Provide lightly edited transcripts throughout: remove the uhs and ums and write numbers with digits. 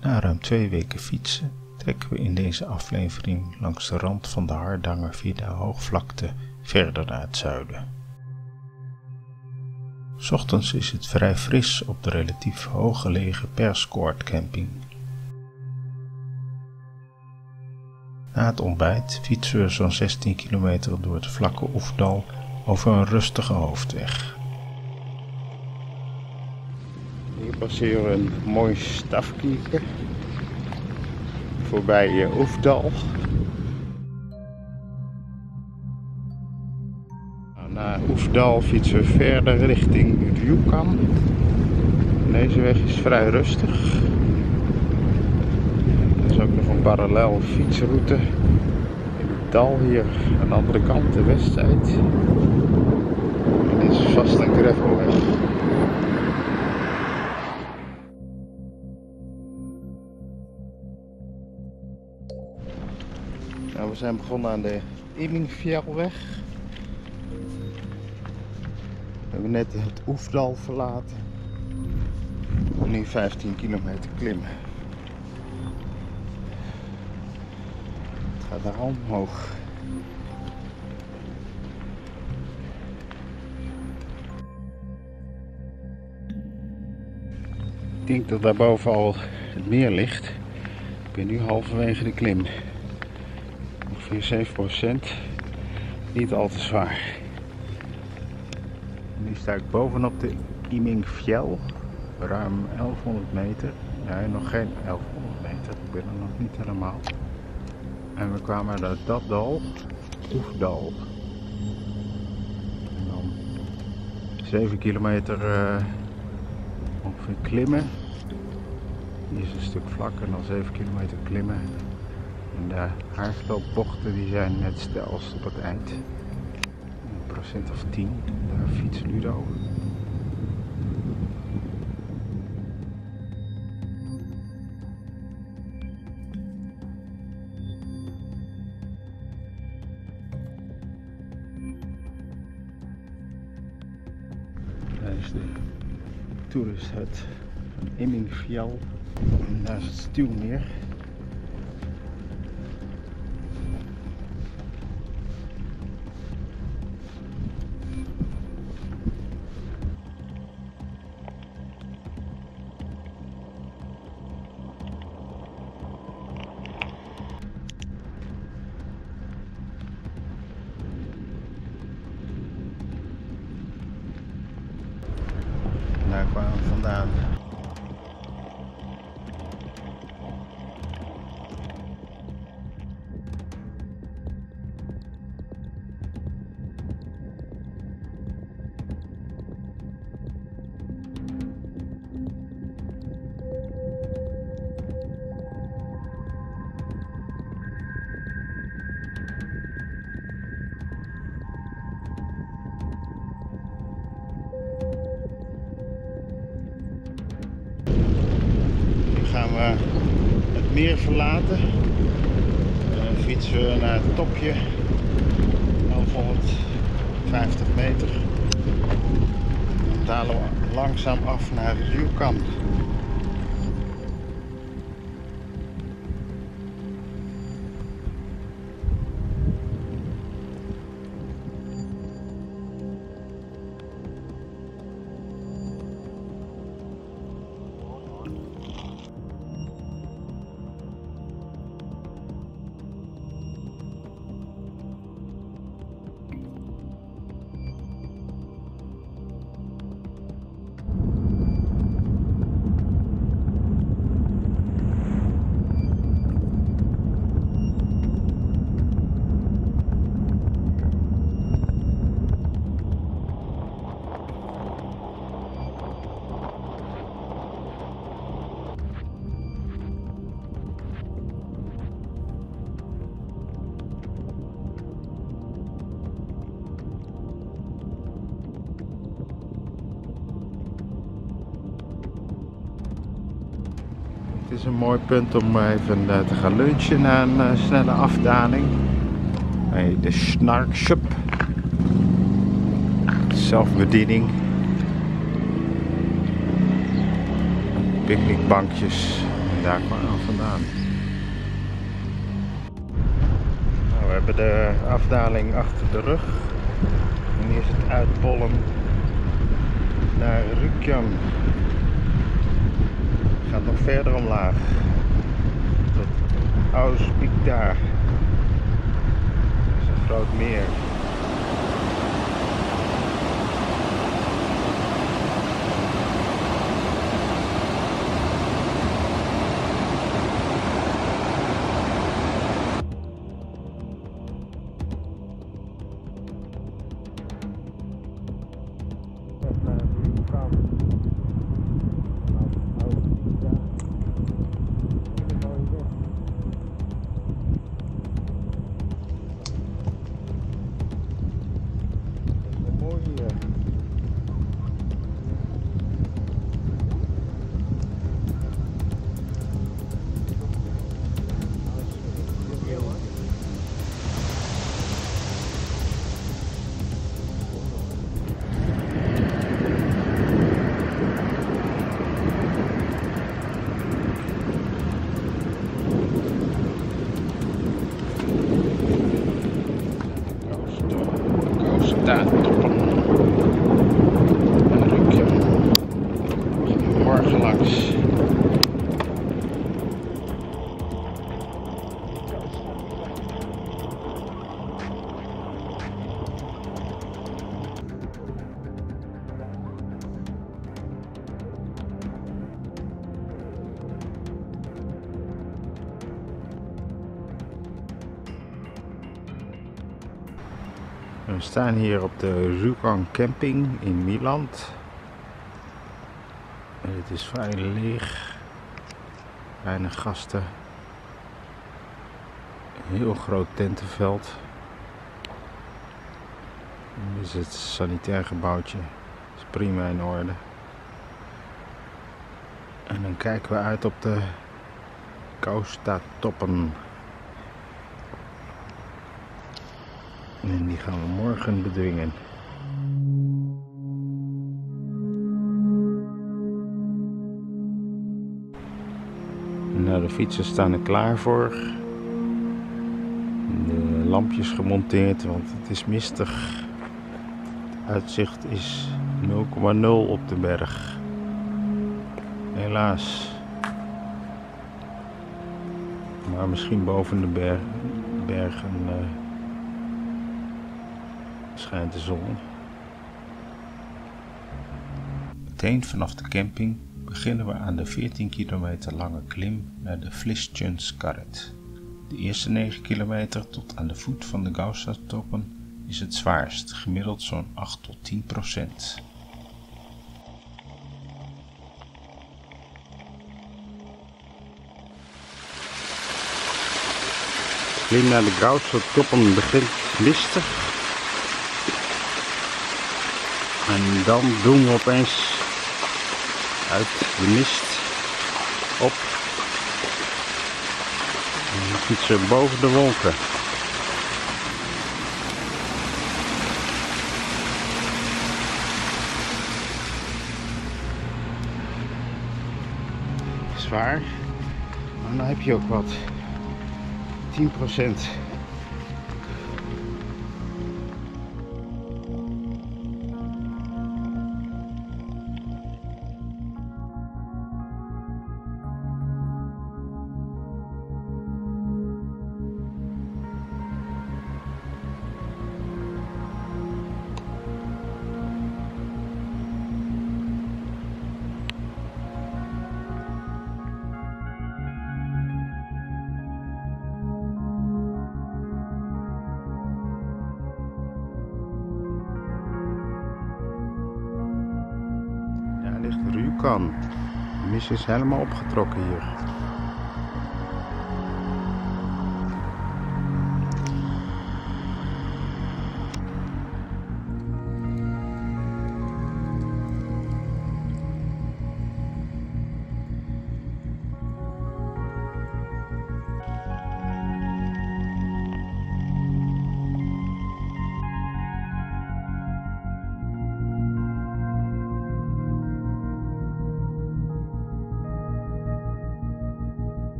Na ruim 2 weken fietsen trekken we in deze aflevering langs de rand van de Hardanger via de hoogvlakte verder naar het zuiden. 's Ochtends is het vrij fris op de relatief hoog gelegen Perskoord camping. Na het ontbijt fietsen we zo'n 16 kilometer door het vlakke Oefdal over een rustige hoofdweg. Hier passeren we een mooi stafkierke voorbij Oefdal. Na Oefdal fietsen we verder richting Rjukan. Deze weg is vrij rustig. Er is ook nog een parallel fietsroute in het dal hier aan de andere kant, de westzijde. En dit is vast een gravelweg. Nou, we zijn begonnen aan de Immingfjellweg. We hebben net het Oefdal verlaten. Nu 15 kilometer klimmen. Het gaat daar omhoog. Ik denk dat daarboven al het meer ligt. Ik ben nu halverwege de klim. Ongeveer 7%. Niet al te zwaar. Nu sta ik bovenop de Immingfjell. Ruim 1100 meter. Nee, nog geen 1100 meter. Ik ben er nog niet helemaal. En we kwamen uit dat dal, Oefdal. En dan 7 kilometer ongeveer klimmen. Hier is een stuk vlak en dan 7 kilometer klimmen. En de haarspeldbochten die zijn net stelst op het eind. Een procent of 10. Daar fietst Ludo. Daar is de toeristhut van Immingfjell. En daar is het Stuwmeer. Daar kwamen we vandaan. Gaan we het meer verlaten. Fietsen we naar het topje, 1150 meter. Dan dalen we langzaam af naar Rjukan. Het is een mooi punt om even te gaan lunchen na een snelle afdaling. Bij de Snarkshop. Zelfbediening. Picknickbankjes. daar kwamen we vandaan. Nou, we hebben de afdaling achter de rug. En hier is het uitbollen naar Rjukan. Het gaat nog verder omlaag. Tot Auspikda. Dat is een groot meer. Morgen langs. We staan hier op de Rjukan camping in Miland. En het is vrij leeg. Weinig gasten. Een heel groot tentenveld. En dus het sanitair gebouwtje is prima in orde. En dan kijken we uit op de Kaustatoppen. En die gaan we morgen bedwingen. Nou, de fietsen staan er klaar voor. De lampjes gemonteerd, want het is mistig. Het uitzicht is 0,0 op de berg. Helaas. Maar misschien boven de bergen schijnt de zon. Meteen vanaf de camping beginnen we aan de 14 kilometer lange klim naar de Flisjönskaret. De eerste 9 kilometer tot aan de voet van de Kaustatoppen is het zwaarst, gemiddeld zo'n 8 tot 10%. De klim naar de Kaustatoppen begint mistig. En dan doen we opeens uit de mist op en we fietsen boven de wolken. Zwaar, maar dan heb je ook wat. 10%. Rjukan. De mist is helemaal opgetrokken hier.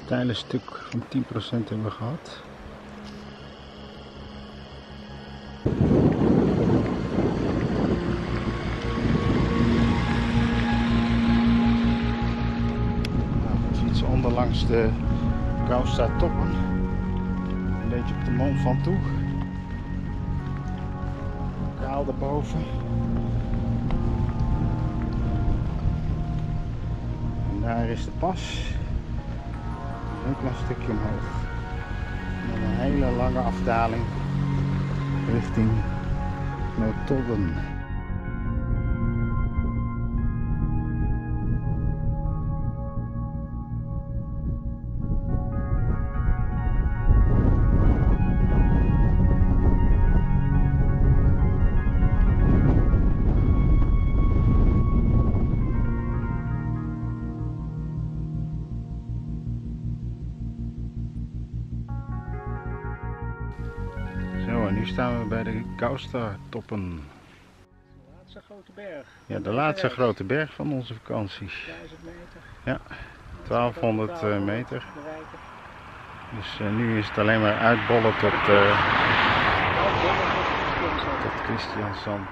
steile stuk van 10% hebben we gehad. Nou, iets onderlangs de Gouwsta toppen. Een beetje op de Mont Ventoux. Kaal daarboven. En daar is de pas. Een klein stukje omhoog. Met een hele lange afdaling richting Nootodden. Zo, en nu staan we bij de Gouwsta toppen. De laatste grote berg. Ja, de laatste grote berg van onze vakantie. 1000 meter. Ja, 1200 meter. Bereiken. Dus nu is het alleen maar uitbollen tot Christiansand.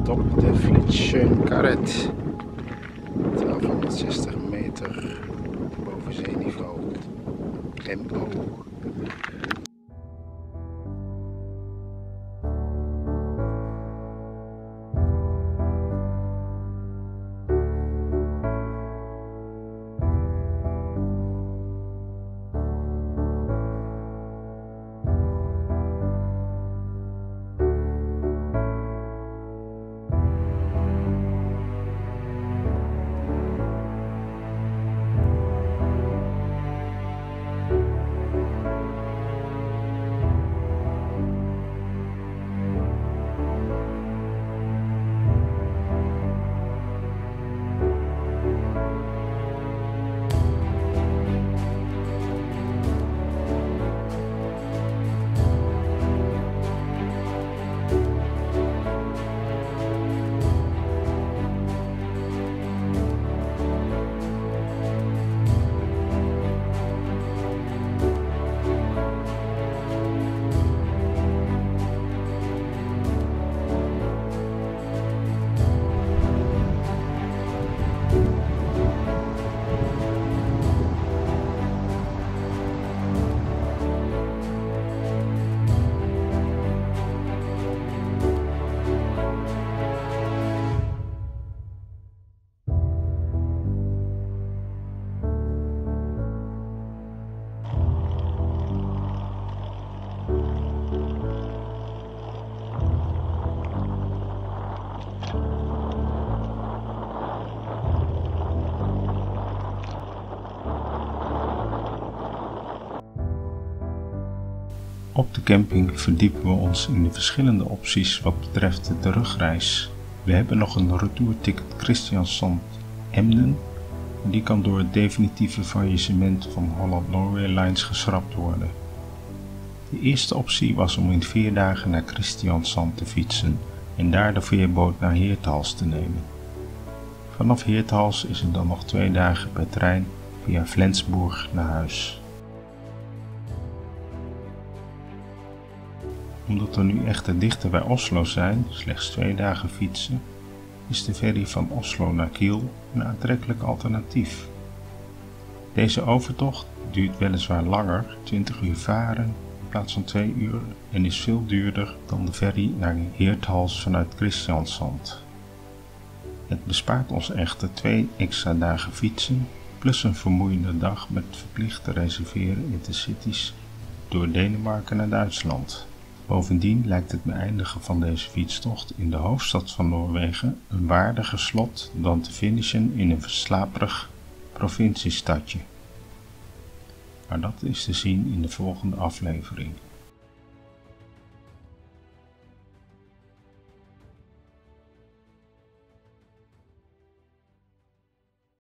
Top de Flitschön Karet, 1260 meter boven zeeniveau, MO. Op de camping verdiepen we ons in de verschillende opties wat betreft de terugreis. We hebben nog een retourticket Christiansand Emden. Die kan door het definitieve faillissement van Holland Norway Lines geschrapt worden. De eerste optie was om in 4 dagen naar Christiansand te fietsen en daar de veerboot naar Heerthals te nemen. Vanaf Heerthals is het dan nog 2 dagen per trein via Flensburg naar huis. Omdat we nu echter dichter bij Oslo zijn, slechts 2 dagen fietsen, is de ferry van Oslo naar Kiel een aantrekkelijk alternatief. Deze overtocht duurt weliswaar langer, 20 uur varen in plaats van 2 uur, en is veel duurder dan de ferry naar Heerthals vanuit Christiansand. Het bespaart ons echter 2 extra dagen fietsen, plus een vermoeiende dag met verplicht te reserveren intercities door Denemarken naar Duitsland. Bovendien lijkt het beëindigen van deze fietstocht in de hoofdstad van Noorwegen een waardiger slot dan te finishen in een verslaperig provinciestadje. Maar dat is te zien in de volgende aflevering.